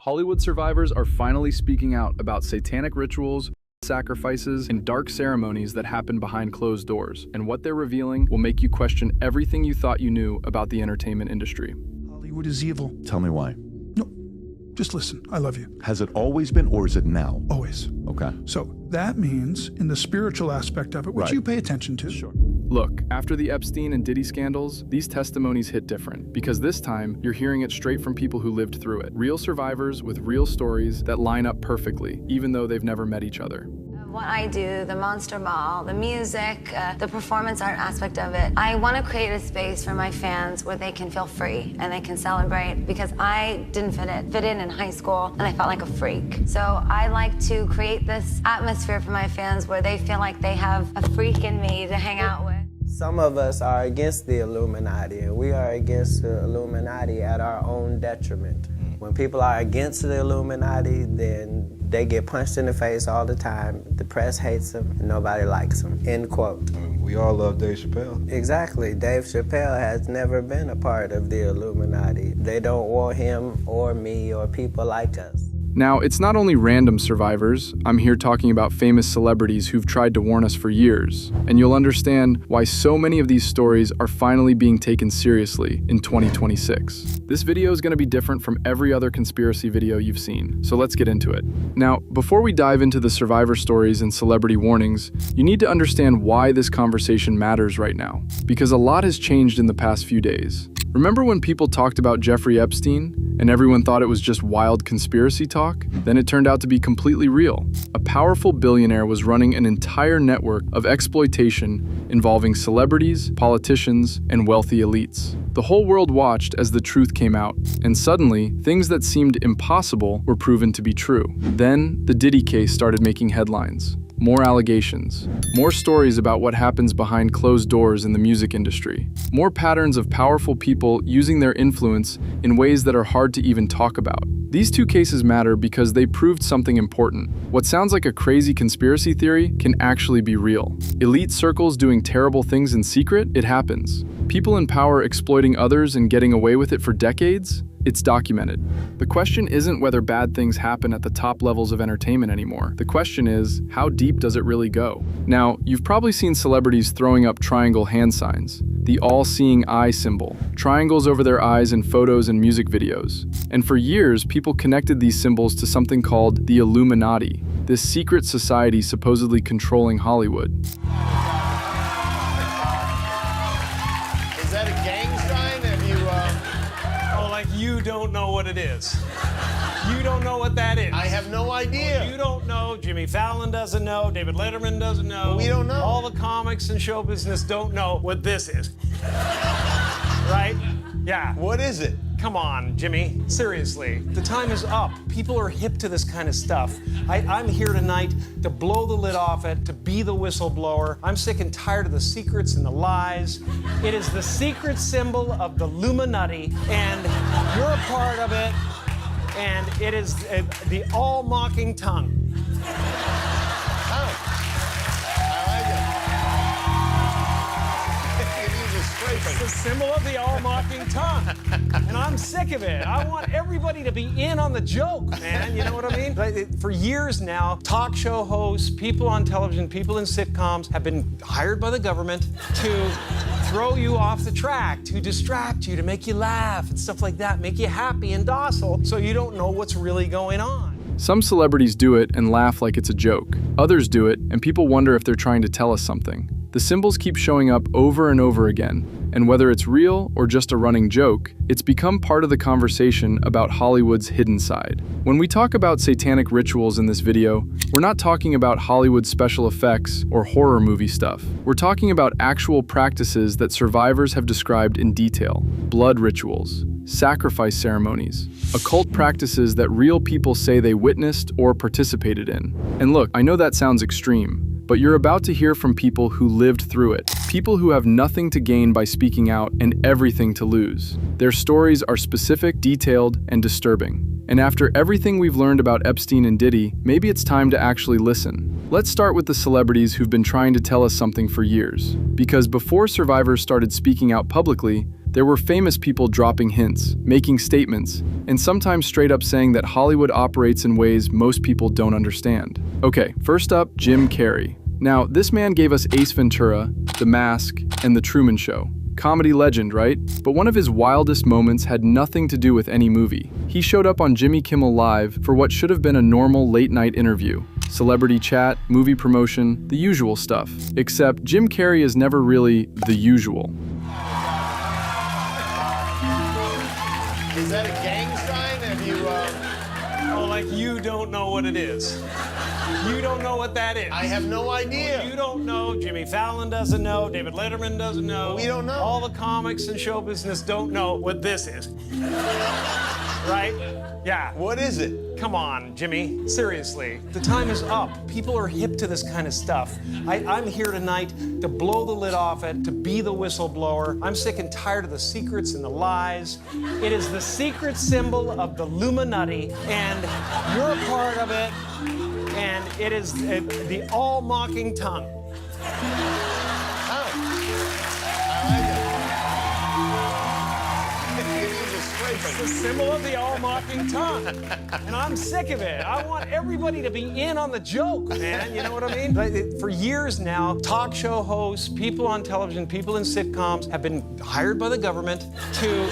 Hollywood survivors are finally speaking out about satanic rituals, sacrifices, and dark ceremonies that happen behind closed doors. And what they're revealing will make you question everything you thought you knew about the entertainment industry. Hollywood is evil. Tell me why. No, just listen. I love you. Has it always been, or is it now? Always. Okay. So that means in the spiritual aspect of it, which Right. you pay attention to. Sure. Look, after the Epstein and Diddy scandals, these testimonies hit different, because this time, you're hearing it straight from people who lived through it. Real survivors with real stories that line up perfectly, even though they've never met each other. What I do, the Monster Ball, the music, the performance art aspect of it, I want to create a space for my fans where they can feel free and they can celebrate, because I didn't fit in high school and I felt like a freak. So I like to create this atmosphere for my fans where they feel like they have a freak in me to hang out with. Some of us are against the Illuminati, and we are against the Illuminati at our own detriment. When people are against the Illuminati, then they get punched in the face all the time. The press hates them, and nobody likes them. End quote. We all love Dave Chappelle. Exactly. Dave Chappelle has never been a part of the Illuminati. They don't want him or me or people like us. Now, it's not only random survivors. I'm here talking about famous celebrities who've tried to warn us for years. And you'll understand why so many of these stories are finally being taken seriously in 2026. This video is going to be different from every other conspiracy video you've seen, so let's get into it. Now, before we dive into the survivor stories and celebrity warnings, you need to understand why this conversation matters right now. Because a lot has changed in the past few days. Remember when people talked about Jeffrey Epstein and everyone thought it was just wild conspiracy talk? Then it turned out to be completely real. A powerful billionaire was running an entire network of exploitation involving celebrities, politicians, and wealthy elites. The whole world watched as the truth came out, and suddenly, things that seemed impossible were proven to be true. Then, the Diddy case started making headlines. More allegations, more stories about what happens behind closed doors in the music industry, more patterns of powerful people using their influence in ways that are hard to even talk about. These two cases matter because they proved something important. What sounds like a crazy conspiracy theory can actually be real. Elite circles doing terrible things in secret? It happens. People in power exploiting others and getting away with it for decades? It's documented. The question isn't whether bad things happen at the top levels of entertainment anymore. The question is, how deep does it really go? Now, you've probably seen celebrities throwing up triangle hand signs, the all-seeing eye symbol, triangles over their eyes in photos and music videos. And for years, people connected these symbols to something called the Illuminati, this secret society supposedly controlling Hollywood. Is that a gang sign? Have you, You don't know what it is. You don't know what that is. I have no idea. You don't know. Jimmy Fallon doesn't know. David Letterman doesn't know. We don't know. All the comics and show business don't know what this is. Right? Yeah. What is it? Come on, Jimmy. Seriously. The time is up. People are hip to this kind of stuff. I'm here tonight to blow the lid off it, to be the whistleblower. I'm sick and tired of the secrets and the lies. It is the secret symbol of the Illuminati, and you're a part of it, and it is the all-mocking tongue. It's the symbol of the all-mocking tongue. And I'm sick of it. I want everybody to be in on the joke, man. You know what I mean? For years now, talk show hosts, people on television, people in sitcoms have been hired by the government to throw you off the track, to distract you, to make you laugh and stuff like that, make you happy and docile so you don't know what's really going on. Some celebrities do it and laugh like it's a joke. Others do it, and people wonder if they're trying to tell us something. The symbols keep showing up over and over again, and whether it's real or just a running joke, it's become part of the conversation about Hollywood's hidden side. When we talk about satanic rituals in this video, we're not talking about Hollywood special effects or horror movie stuff. We're talking about actual practices that survivors have described in detail: blood rituals, sacrifice ceremonies, occult practices that real people say they witnessed or participated in. And look, I know that sounds extreme, but you're about to hear from people who lived through it. People who have nothing to gain by speaking out and everything to lose. Their stories are specific, detailed, and disturbing. And after everything we've learned about Epstein and Diddy, maybe it's time to actually listen. Let's start with the celebrities who've been trying to tell us something for years. Because before survivors started speaking out publicly, There were famous people dropping hints, making statements, and sometimes straight up saying that Hollywood operates in ways most people don't understand. Okay, first up, Jim Carrey. Now, this man gave us Ace Ventura, The Mask, and The Truman Show. Comedy legend, right? But one of his wildest moments had nothing to do with any movie. He showed up on Jimmy Kimmel Live for what should have been a normal late-night interview. Celebrity chat, movie promotion, the usual stuff. Except Jim Carrey is never really the usual. Is that a gang sign? Have you, Oh, like you don't know what it is. You don't know what that is. I have no idea. You don't know. Jimmy Fallon doesn't know. David Letterman doesn't know. We don't know. All the comics and show business don't know what this is. Right? Yeah. What is it? Come on, Jimmy. Seriously. The time is up. People are hip to this kind of stuff. I'm here tonight to blow the lid off it, to be the whistleblower. I'm sick and tired of the secrets and the lies. It is the secret symbol of the Illuminati, and you're a part of it. And it is the all-mocking tongue. Oh. I like it. It's the symbol of the all-mocking tongue. And I'm sick of it. I want everybody to be in on the joke, man. You know what I mean? For years now, talk show hosts, people on television, people in sitcoms have been hired by the government to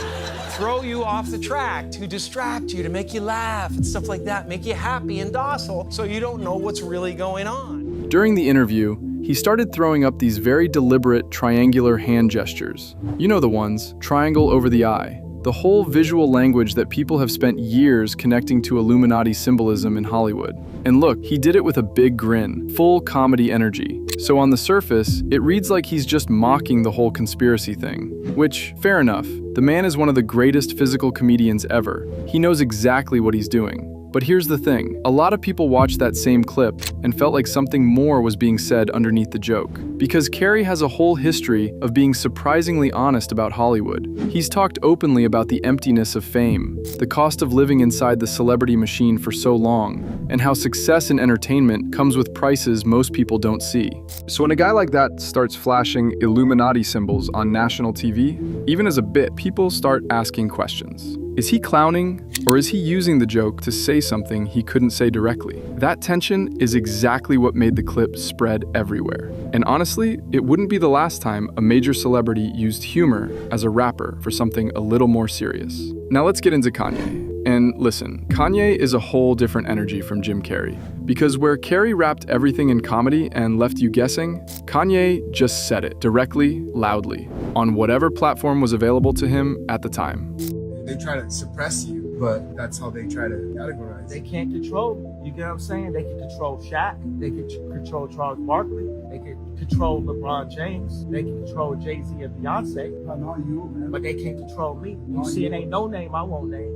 throw you off the track, to distract you, to make you laugh and stuff like that, make you happy and docile so you don't know what's really going on. During the interview, he started throwing up these very deliberate triangular hand gestures. You know the ones, triangle over the eye. The whole visual language that people have spent years connecting to Illuminati symbolism in Hollywood. And look, he did it with a big grin, full comedy energy. So on the surface, it reads like he's just mocking the whole conspiracy thing. Which, fair enough, the man is one of the greatest physical comedians ever. He knows exactly what he's doing. But here's the thing, a lot of people watched that same clip and felt like something more was being said underneath the joke. Because Carrey has a whole history of being surprisingly honest about Hollywood. He's talked openly about the emptiness of fame, the cost of living inside the celebrity machine for so long, and how success in entertainment comes with prices most people don't see. So when a guy like that starts flashing Illuminati symbols on national TV, even as a bit, people start asking questions. Is he clowning, or is he using the joke to say something he couldn't say directly? That tension is exactly what made the clip spread everywhere. And honestly, it wouldn't be the last time a major celebrity used humor as a wrapper for something a little more serious. Now let's get into Kanye. And listen, Kanye is a whole different energy from Jim Carrey. Because where Carrey wrapped everything in comedy and left you guessing, Kanye just said it directly, loudly, on whatever platform was available to him at the time. They try to suppress you, but that's how they try to categorize. They can't control you. You get what I'm saying? They can control Shaq. They can control Charles Barkley. They can control LeBron James. They can control Jay-Z and Beyonce. Not you, man. But they can't control me. You see, it ain't no name I won't name.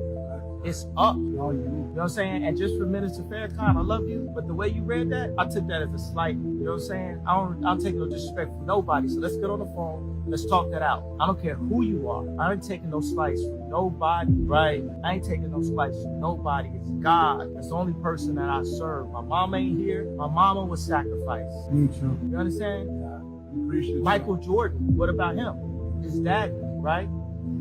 It's up. You know what I'm saying? And just for Minister Farrakhan, I love you, but the way you read that, I took that as a slight, you know what I'm saying? I'll take no disrespect from nobody. So let's get on the phone. Let's talk that out. I don't care who you are. I ain't taking no slice from nobody, right? I ain't taking no slice from nobody. It's God. That's the only person that I serve. My mama ain't here. My mama was sacrificed. Me too. You understand? Yeah. Appreciate Michael Jordan, what about him? His daddy, right?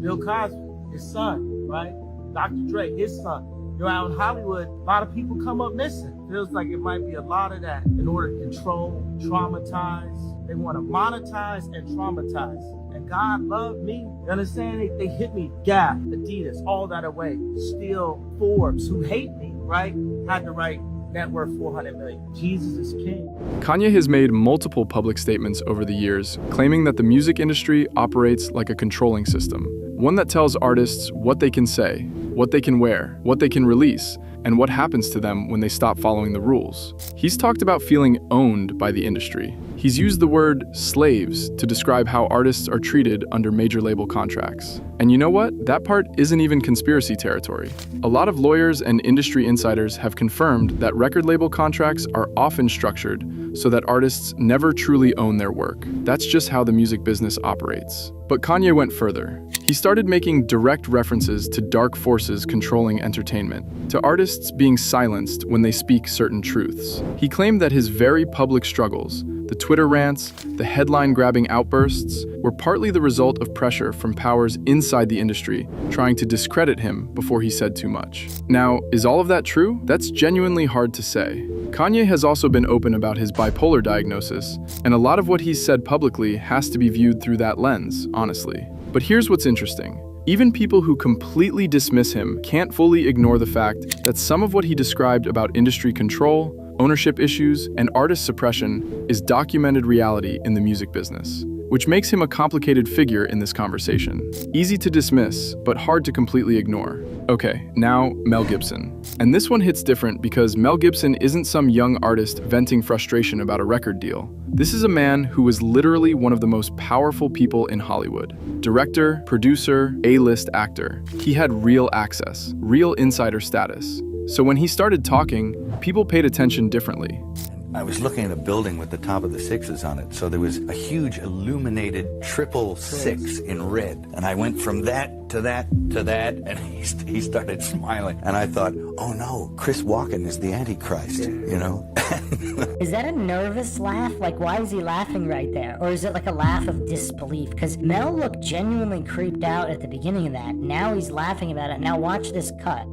Bill Cosby, his son, right? Dr. Dre, his son. You know, out in Hollywood, a lot of people come up missing. Feels like it might be a lot of that in order to control, traumatize. They want to monetize and traumatize. And God loved me. You understand? They hit me. Gap, Adidas, all that away. Still, Forbes, who hate me, right? Had the right net worth 400 million. Jesus is king. Kanye has made multiple public statements over the years, claiming that the music industry operates like a controlling system. One that tells artists what they can say, what they can wear, what they can release, and what happens to them when they stop following the rules. He's talked about feeling owned by the industry. He's used the word slaves to describe how artists are treated under major label contracts. And you know what? That part isn't even conspiracy territory. A lot of lawyers and industry insiders have confirmed that record label contracts are often structured so that artists never truly own their work. That's just how the music business operates. But Kanye went further. He started making direct references to dark forces controlling entertainment, to artists being silenced when they speak certain truths. He claimed that his very public struggles, The Twitter rants, the headline-grabbing outbursts were partly the result of pressure from powers inside the industry trying to discredit him before he said too much. Now, is all of that true? That's genuinely hard to say. Kanye has also been open about his bipolar diagnosis, and a lot of what he's said publicly has to be viewed through that lens, honestly. But here's what's interesting. Even people who completely dismiss him can't fully ignore the fact that some of what he described about industry control, ownership issues, and artist suppression is documented reality in the music business, which makes him a complicated figure in this conversation. Easy to dismiss, but hard to completely ignore. Okay, now Mel Gibson. And this one hits different because Mel Gibson isn't some young artist venting frustration about a record deal. This is a man who was literally one of the most powerful people in Hollywood. Director, producer, A-list actor. He had real access, real insider status. So when he started talking, people paid attention differently. I was looking at a building with the top of the sixes on it, so there was a huge illuminated 666 in red. And I went from that to that to that, and he started smiling. And I thought, oh no, Chris Walken is the Antichrist, you know? Is that a nervous laugh? Like, why is he laughing right there? Or is it like a laugh of disbelief? Because Mel looked genuinely creeped out at the beginning of that. Now he's laughing about it. Now watch this cut.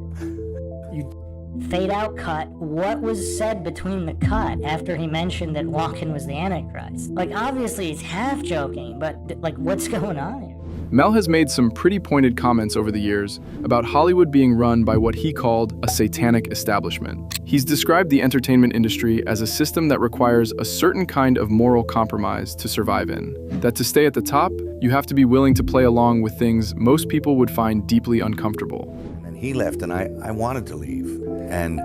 Fade out cut. What was said between the cut after he mentioned that Walken was the Antichrist? Like, obviously he's half joking, but like, what's going on here? Mel has made some pretty pointed comments over the years about Hollywood being run by what he called a satanic establishment. He's described the entertainment industry as a system that requires a certain kind of moral compromise to survive in. That to stay at the top, you have to be willing to play along with things most people would find deeply uncomfortable. And he left, and I wanted to leave. And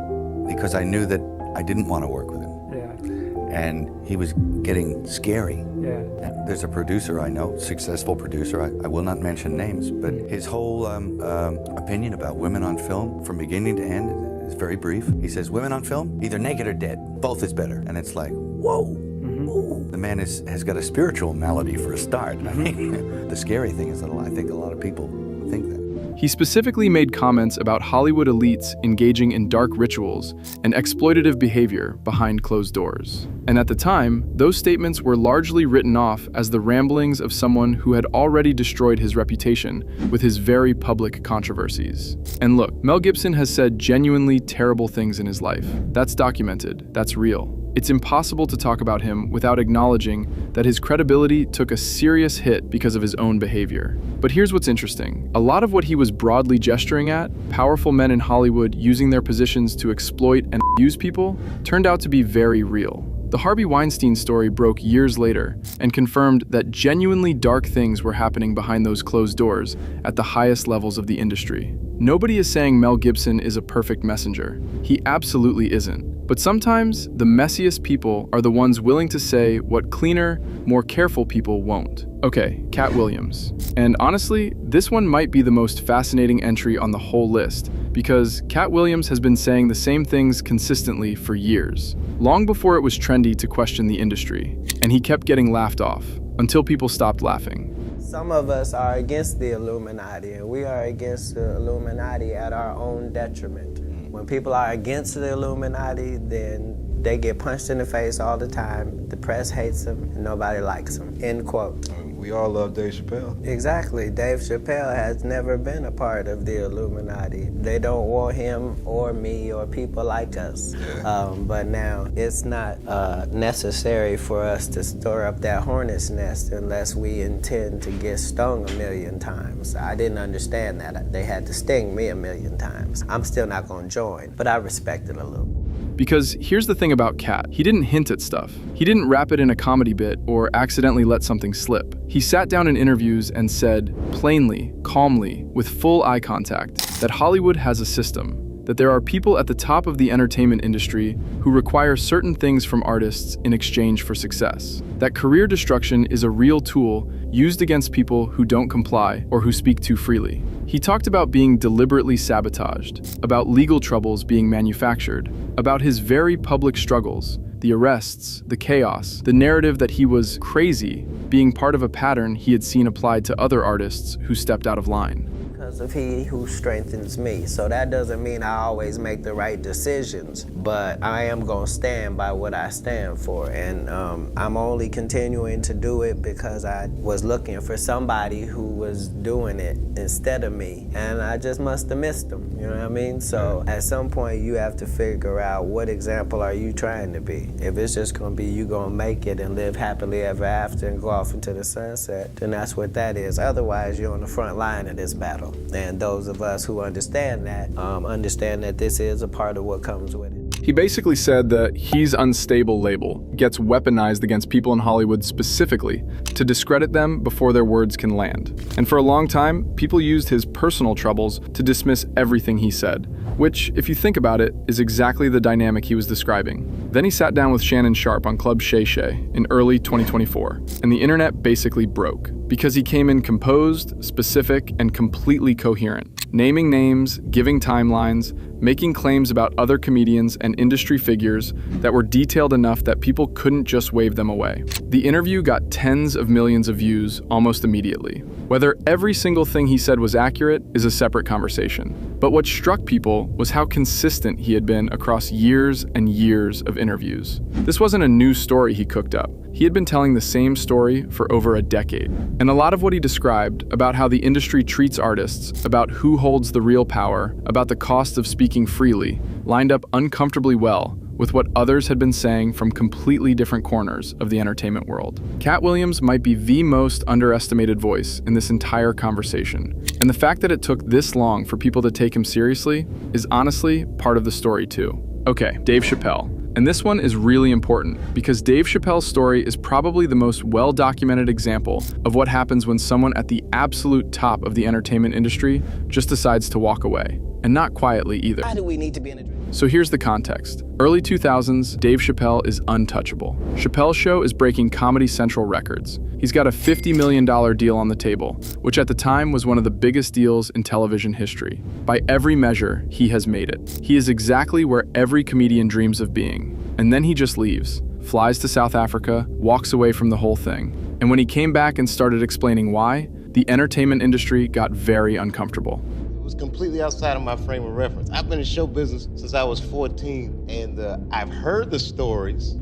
because I knew that I didn't want to work with him. Yeah. And he was getting scary. Yeah. And there's a producer I know, successful producer, I will not mention names, but his whole opinion about women on film from beginning to end is very brief. He says, women on film, either naked or dead. Both is better. And it's like, whoa. Mm-hmm. The man has got a spiritual malady for a start. I mean, the scary thing is that I think a lot of people think that. He specifically made comments about Hollywood elites engaging in dark rituals and exploitative behavior behind closed doors. And at the time, those statements were largely written off as the ramblings of someone who had already destroyed his reputation with his very public controversies. And look, Mel Gibson has said genuinely terrible things in his life. That's documented, that's real. It's impossible to talk about him without acknowledging that his credibility took a serious hit because of his own behavior. But here's what's interesting. A lot of what he was broadly gesturing at, powerful men in Hollywood using their positions to exploit and abuse people, turned out to be very real. The Harvey Weinstein story broke years later and confirmed that genuinely dark things were happening behind those closed doors at the highest levels of the industry. Nobody is saying Mel Gibson is a perfect messenger. He absolutely isn't. But sometimes, the messiest people are the ones willing to say what cleaner, more careful people won't. Okay, Katt Williams. And honestly, this one might be the most fascinating entry on the whole list, because Katt Williams has been saying the same things consistently for years, long before it was trendy to question the industry, and he kept getting laughed off, until people stopped laughing. Some of us are against the Illuminati, and we are against the Illuminati at our own detriment. When people are against the Illuminati, then they get punched in the face all the time. The press hates them, and nobody likes them. End quote. We all love Dave Chappelle. Exactly. Dave Chappelle has never been a part of the Illuminati. They don't want him or me or people like us. But now it's not necessary for us to store up that hornet's nest unless we intend to get stung 1,000,000 times. I didn't understand that. They had to sting me 1,000,000 times. I'm still not going to join, but I respect it a little. Because here's the thing about Katt. He didn't hint at stuff. He didn't wrap it in a comedy bit or accidentally let something slip. He sat down in interviews and said, plainly, calmly, with full eye contact, that Hollywood has a system, that there are people at the top of the entertainment industry who require certain things from artists in exchange for success, that career destruction is a real tool used against people who don't comply or who speak too freely. He talked about being deliberately sabotaged, about legal troubles being manufactured, about his very public struggles, the arrests, the chaos, the narrative that he was crazy being part of a pattern he had seen applied to other artists who stepped out of line. Because of he who strengthens me. So that doesn't mean I always make the right decisions, but I am gonna stand by what I stand for. And I'm only continuing to do it because I was looking for somebody who was doing it instead of me. And I just must have missed them, you know what I mean? So at some point you have to figure out what example are you trying to be. If it's just gonna be you gonna make it and live happily ever after and go off into the sunset, then that's what that is. Otherwise, you're on the front line of this battle. And those of us who understand that this is a part of what comes with it. He basically said that he's unstable label gets weaponized against people in Hollywood specifically to discredit them before their words can land. And for a long time, people used his personal troubles to dismiss everything he said, which, if you think about it, is exactly the dynamic he was describing. Then he sat down with Shannon Sharpe on Club Shay Shay in early 2024, and the internet basically broke because he came in composed, specific, and completely coherent, naming names, giving timelines, making claims about other comedians and industry figures that were detailed enough that people couldn't just wave them away. The interview got tens of millions of views almost immediately. Whether every single thing he said was accurate is a separate conversation. But what struck people was how consistent he had been across years and years of interviews. This wasn't a new story he cooked up. He had been telling the same story for over a decade. And a lot of what he described about how the industry treats artists, about who holds the real power, about the cost of speaking freely, lined up uncomfortably well with what others had been saying from completely different corners of the entertainment world. Katt Williams might be the most underestimated voice in this entire conversation. And the fact that it took this long for people to take him seriously is honestly part of the story too. Okay, Dave Chappelle. And this one is really important because Dave Chappelle's story is probably the most well-documented example of what happens when someone at the absolute top of the entertainment industry just decides to walk away. And not quietly either. Why do we need to be in a... So here's the context. Early 2000s, Dave Chappelle is untouchable. Chappelle's show is breaking Comedy Central records. He's got a $50 million deal on the table, which at the time was one of the biggest deals in television history. By every measure, he has made it. He is exactly where every comedian dreams of being. And then he just leaves, flies to South Africa, walks away from the whole thing. And when he came back and started explaining why, the entertainment industry got very uncomfortable. It was completely outside of my frame of reference. I've been in show business since I was 14, and I've heard the stories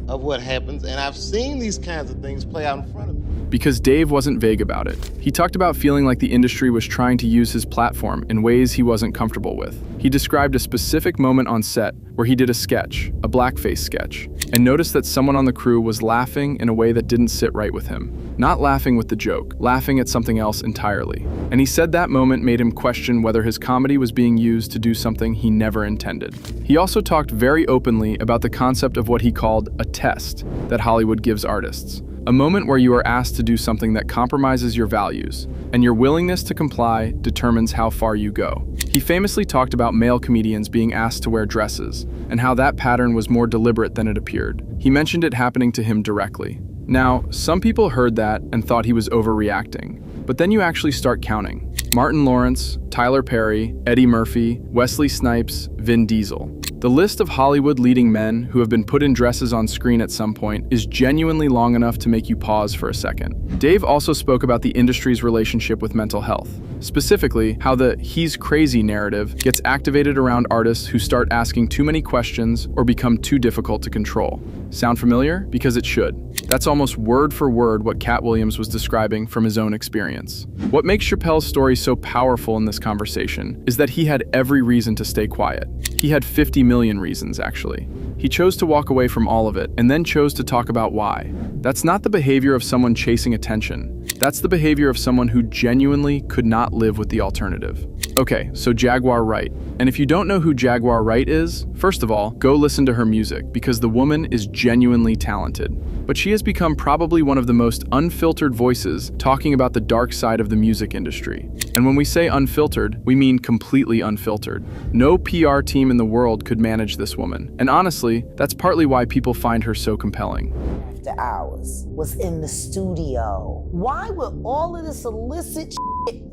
of what happens, and I've seen these kinds of things play out in front of me. Because Dave wasn't vague about it. He talked about feeling like the industry was trying to use his platform in ways he wasn't comfortable with. He described a specific moment on set where he did a sketch, a blackface sketch, and noticed that someone on the crew was laughing in a way that didn't sit right with him. Not laughing with the joke, laughing at something else entirely. And he said that moment made him question whether his comedy was being used to do something he never intended. He also talked very openly about the concept of what he called a test that Hollywood gives artists. A moment where you are asked to do something that compromises your values, and your willingness to comply determines how far you go. He famously talked about male comedians being asked to wear dresses, and how that pattern was more deliberate than it appeared. He mentioned it happening to him directly. Now, some people heard that and thought he was overreacting, but then you actually start counting. Martin Lawrence, Tyler Perry, Eddie Murphy, Wesley Snipes, Vin Diesel. The list of Hollywood leading men who have been put in dresses on screen at some point is genuinely long enough to make you pause for a second. Dave also spoke about the industry's relationship with mental health, specifically how the "he's crazy" narrative gets activated around artists who start asking too many questions or become too difficult to control. Sound familiar? Because it should. That's almost word for word what Katt Williams was describing from his own experience. What makes Chappelle's story so powerful in this conversation is that he had every reason to stay quiet. He had 50 million reasons, actually. He chose to walk away from all of it and then chose to talk about why. That's not the behavior of someone chasing attention. That's the behavior of someone who genuinely could not live with the alternative. Okay, so Jaguar Wright. And if you don't know who Jaguar Wright is, first of all, go listen to her music because the woman is genuinely talented. But she has become probably one of the most unfiltered voices talking about the dark side of the music industry. And when we say unfiltered, we mean completely unfiltered. No PR team in the world could manage this woman. And honestly, that's partly why people find her so compelling. After hours was in the studio. Why would all of this illicit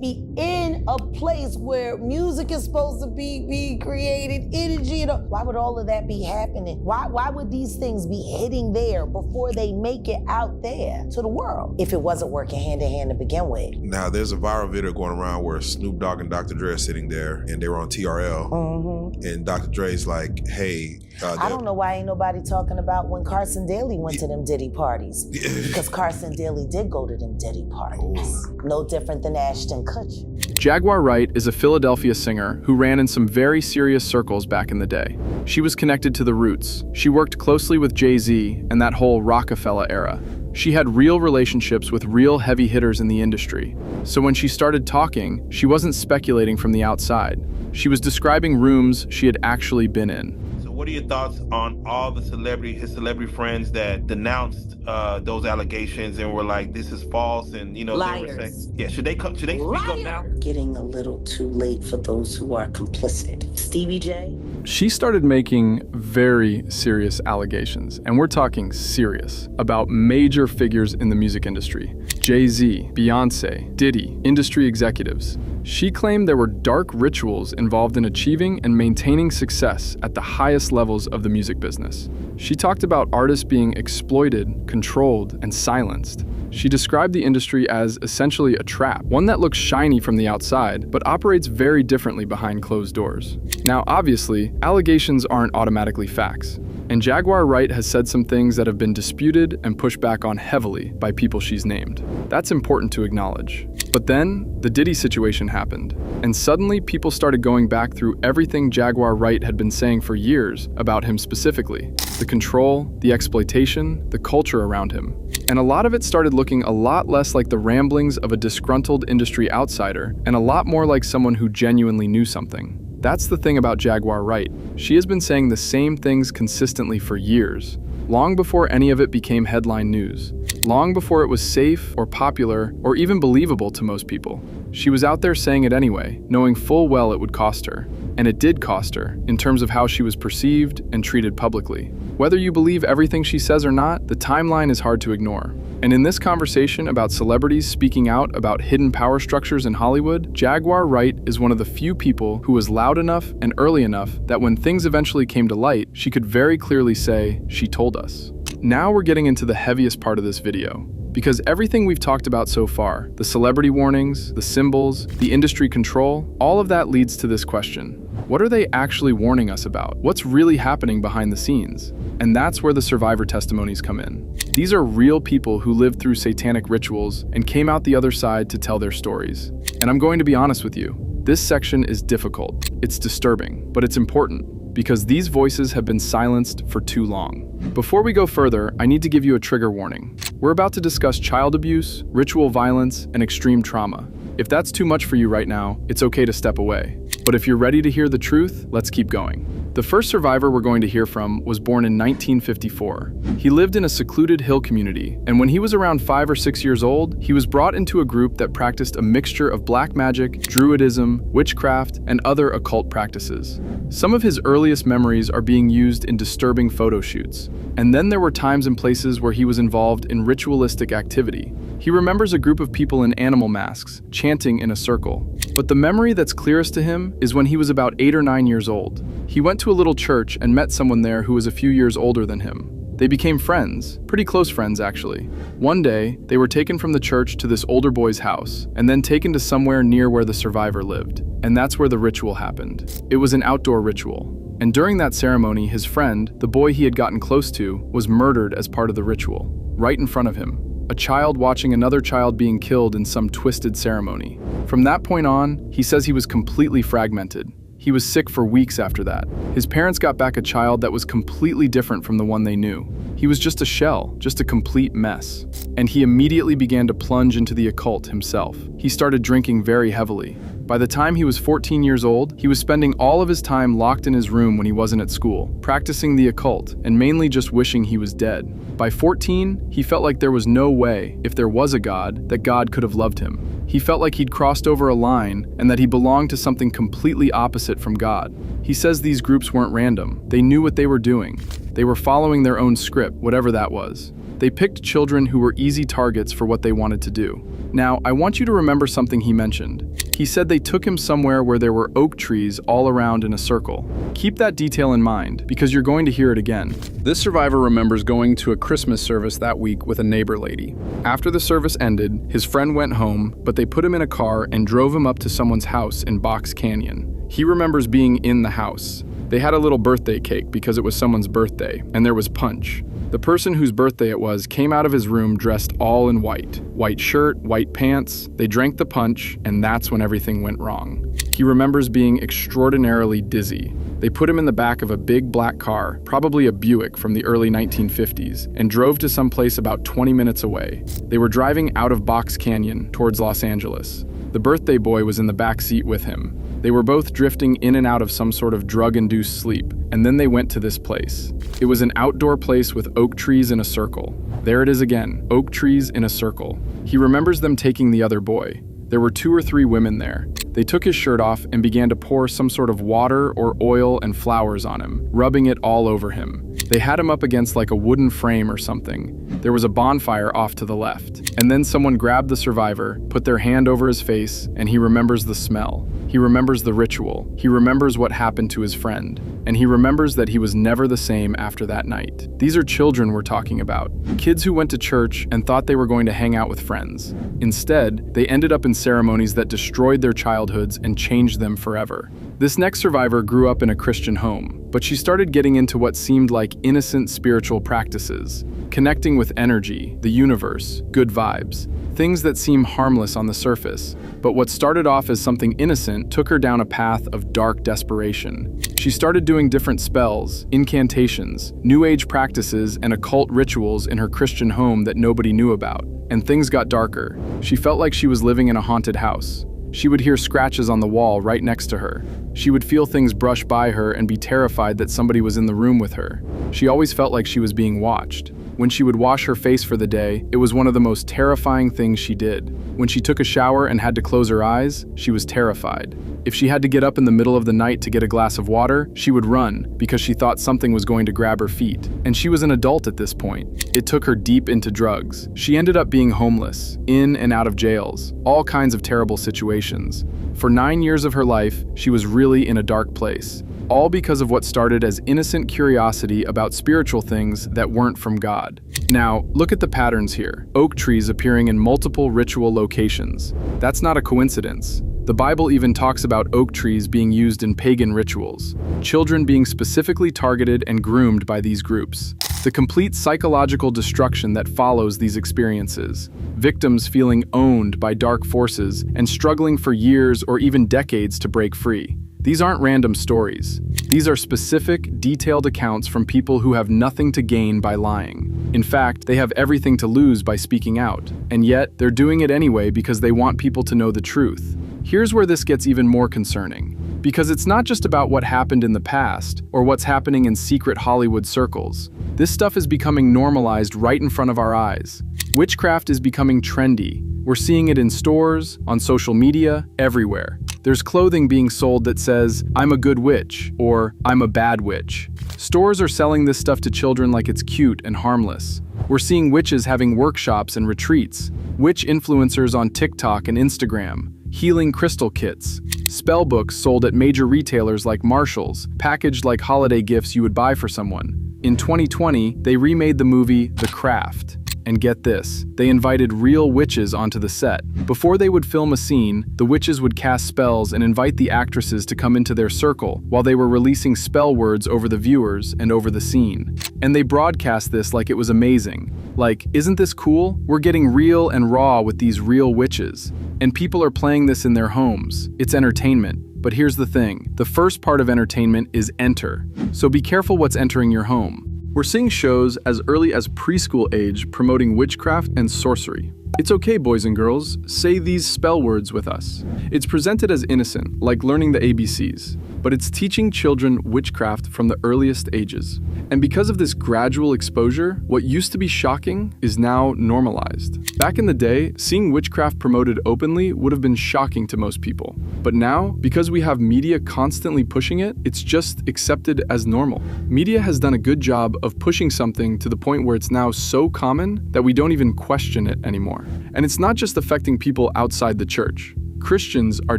be in a place where music is supposed to be created, energy, why would all of that be happening? Why would these things be hitting there before they make it out there to the world if it wasn't working hand in hand to begin with? Now, there's a viral video going around where Snoop Dogg and Dr. Dre are sitting there and they were on TRL. And Dr. Dre's like, hey, I don't know why ain't nobody talking about when Carson Daly went to them Diddy parties. Because Carson Daly did go to them Diddy parties. No different than Ashton Kutcher. Jaguar Wright is a Philadelphia singer who ran in some very serious circles back in the day. She was connected to the Roots. She worked closely with Jay-Z and that whole Rockefeller era. She had real relationships with real heavy hitters in the industry. So when she started talking, she wasn't speculating from the outside. She was describing rooms she had actually been in. What are your thoughts on all the his celebrity friends that denounced those allegations and were like, this is false, and they were saying, yeah, should they speak up now? Getting a little too late for those who are complicit. Stevie J? She started making very serious allegations, and we're talking serious, about major figures in the music industry. Jay-Z, Beyonce, Diddy, industry executives. She claimed there were dark rituals involved in achieving and maintaining success at the highest levels of the music business. She talked about artists being exploited, controlled, and silenced. She described the industry as essentially a trap, one that looks shiny from the outside, but operates very differently behind closed doors. Now, obviously, allegations aren't automatically facts, and Jaguar Wright has said some things that have been disputed and pushed back on heavily by people she's named. That's important to acknowledge. But then, the Diddy situation happened, and suddenly people started going back through everything Jaguar Wright had been saying for years about him specifically. The control, the exploitation, the culture around him. And a lot of it started looking a lot less like the ramblings of a disgruntled industry outsider, and a lot more like someone who genuinely knew something. That's the thing about Jaguar Wright. She has been saying the same things consistently for years, long before any of it became headline news, long before it was safe or popular or even believable to most people. She was out there saying it anyway, knowing full well it would cost her. And it did cost her, in terms of how she was perceived and treated publicly. Whether you believe everything she says or not, the timeline is hard to ignore. And in this conversation about celebrities speaking out about hidden power structures in Hollywood, Jaguar Wright is one of the few people who was loud enough and early enough that when things eventually came to light, she could very clearly say, "She told us." Now we're getting into the heaviest part of this video. Because everything we've talked about so far, the celebrity warnings, the symbols, the industry control, all of that leads to this question. What are they actually warning us about? What's really happening behind the scenes? And that's where the survivor testimonies come in. These are real people who lived through satanic rituals and came out the other side to tell their stories. And I'm going to be honest with you, this section is difficult. It's disturbing, but it's important, because these voices have been silenced for too long. Before we go further, I need to give you a trigger warning. We're about to discuss child abuse, ritual violence, and extreme trauma. If that's too much for you right now, it's okay to step away. But if you're ready to hear the truth, let's keep going. The first survivor we're going to hear from was born in 1954. He lived in a secluded hill community, and when he was around 5 or 6 years old, he was brought into a group that practiced a mixture of black magic, druidism, witchcraft, and other occult practices. Some of his earliest memories are being used in disturbing photo shoots. And then there were times and places where he was involved in ritualistic activity. He remembers a group of people in animal masks, chanting in a circle. But the memory that's clearest to him is when he was about 8 or 9 years old. He went to a little church and met someone there who was a few years older than him. They became friends, pretty close friends actually. One day, they were taken from the church to this older boy's house, and then taken to somewhere near where the survivor lived. And that's where the ritual happened. It was an outdoor ritual. And during that ceremony, his friend, the boy he had gotten close to, was murdered as part of the ritual, right in front of him. A child watching another child being killed in some twisted ceremony. From that point on, he says he was completely fragmented. He was sick for weeks after that. His parents got back a child that was completely different from the one they knew. He was just a shell, just a complete mess. And he immediately began to plunge into the occult himself. He started drinking very heavily. By the time he was 14 years old, he was spending all of his time locked in his room when he wasn't at school, practicing the occult, and mainly just wishing he was dead. By 14, he felt like there was no way, if there was a God, that God could have loved him. He felt like he'd crossed over a line and that he belonged to something completely opposite from God. He says these groups weren't random. They knew what they were doing. They were following their own script, whatever that was. They picked children who were easy targets for what they wanted to do. Now, I want you to remember something he mentioned. He said they took him somewhere where there were oak trees all around in a circle. Keep that detail in mind, because you're going to hear it again. This survivor remembers going to a Christmas service that week with a neighbor lady. After the service ended, his friend went home, but they put him in a car and drove him up to someone's house in Box Canyon. He remembers being in the house. They had a little birthday cake because it was someone's birthday, and there was punch. The person whose birthday it was came out of his room dressed all in white. White shirt, white pants, they drank the punch, and that's when everything went wrong. He remembers being extraordinarily dizzy. They put him in the back of a big black car, probably a Buick from the early 1950s, and drove to some place about 20 minutes away. They were driving out of Box Canyon towards Los Angeles. The birthday boy was in the back seat with him. They were both drifting in and out of some sort of drug-induced sleep, and then they went to this place. It was an outdoor place with oak trees in a circle. There it is again, oak trees in a circle. He remembers them taking the other boy. There were 2 or 3 women there. They took his shirt off and began to pour some sort of water or oil and flowers on him, rubbing it all over him. They had him up against like a wooden frame or something. There was a bonfire off to the left. And then someone grabbed the survivor, put their hand over his face, and he remembers the smell. He remembers the ritual. He remembers what happened to his friend. And he remembers that he was never the same after that night. These are children we're talking about. Kids who went to church and thought they were going to hang out with friends. Instead, they ended up in ceremonies that destroyed their childhoods and changed them forever. This next survivor grew up in a Christian home, but she started getting into what seemed like innocent spiritual practices, connecting with energy, the universe, good vibes, things that seem harmless on the surface. But what started off as something innocent took her down a path of dark desperation. She started doing different spells, incantations, New Age practices, and occult rituals in her Christian home that nobody knew about. And things got darker. She felt like she was living in a haunted house. She would hear scratches on the wall right next to her. She would feel things brush by her and be terrified that somebody was in the room with her. She always felt like she was being watched. When she would wash her face for the day, it was one of the most terrifying things she did. When she took a shower and had to close her eyes, she was terrified. If she had to get up in the middle of the night to get a glass of water, she would run because she thought something was going to grab her feet. And she was an adult at this point. It took her deep into drugs. She ended up being homeless, in and out of jails, all kinds of terrible situations. For 9 years of her life, she was really in a dark place. All because of what started as innocent curiosity about spiritual things that weren't from God. Now, look at the patterns here. Oak trees appearing in multiple ritual locations. That's not a coincidence. The Bible even talks about oak trees being used in pagan rituals, children being specifically targeted and groomed by these groups. The complete psychological destruction that follows these experiences. Victims feeling owned by dark forces and struggling for years or even decades to break free. These aren't random stories. These are specific, detailed accounts from people who have nothing to gain by lying. In fact, they have everything to lose by speaking out. And yet, they're doing it anyway because they want people to know the truth. Here's where this gets even more concerning. Because it's not just about what happened in the past or what's happening in secret Hollywood circles. This stuff is becoming normalized right in front of our eyes. Witchcraft is becoming trendy. We're seeing it in stores, on social media, everywhere. There's clothing being sold that says, "I'm a good witch," or "I'm a bad witch." Stores are selling this stuff to children like it's cute and harmless. We're seeing witches having workshops and retreats, witch influencers on TikTok and Instagram, healing crystal kits, spell books sold at major retailers like Marshall's, packaged like holiday gifts you would buy for someone. In 2020, they remade the movie The Craft. And get this, they invited real witches onto the set. Before they would film a scene, the witches would cast spells and invite the actresses to come into their circle while they were releasing spell words over the viewers and over the scene. And they broadcast this like it was amazing. Like, isn't this cool? We're getting real and raw with these real witches. And people are playing this in their homes. It's entertainment. But here's the thing, the first part of entertainment is enter. So be careful what's entering your home. We're seeing shows as early as preschool age promoting witchcraft and sorcery. It's okay, boys and girls, say these spell words with us. It's presented as innocent, like learning the ABCs. but it's teaching children witchcraft from the earliest ages. And because of this gradual exposure, what used to be shocking is now normalized. Back in the day, seeing witchcraft promoted openly would have been shocking to most people. But now, because we have media constantly pushing it, it's just accepted as normal. Media has done a good job of pushing something to the point where it's now so common that we don't even question it anymore. And it's not just affecting people outside the church. Christians are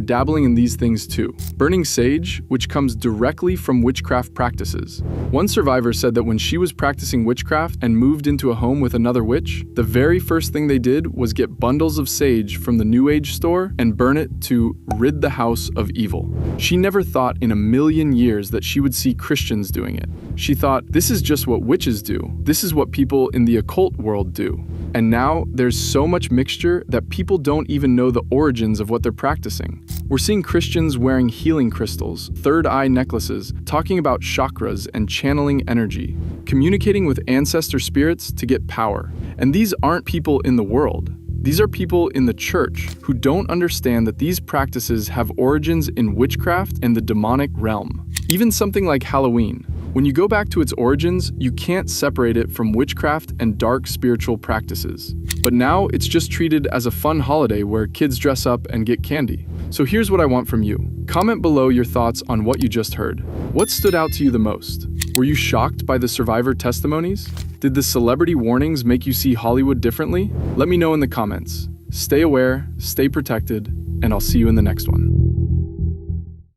dabbling in these things too, burning sage, which comes directly from witchcraft practices. One survivor said that when she was practicing witchcraft and moved into a home with another witch, the very first thing they did was get bundles of sage from the New Age store and burn it to rid the house of evil. She never thought in a million years that she would see Christians doing it. She thought, this is just what witches do. This is what people in the occult world do. And now there's so much mixture that people don't even know the origins of what they're practicing. We're seeing Christians wearing healing crystals, third eye necklaces, talking about chakras and channeling energy, communicating with ancestor spirits to get power. And these aren't people in the world. These are people in the church who don't understand that these practices have origins in witchcraft and the demonic realm. Even something like Halloween. When you go back to its origins, you can't separate it from witchcraft and dark spiritual practices. But now it's just treated as a fun holiday where kids dress up and get candy. So here's what I want from you. Comment below your thoughts on what you just heard. What stood out to you the most? Were you shocked by the survivor testimonies? Did the celebrity warnings make you see Hollywood differently? Let me know in the comments. Stay aware, stay protected, and I'll see you in the next one.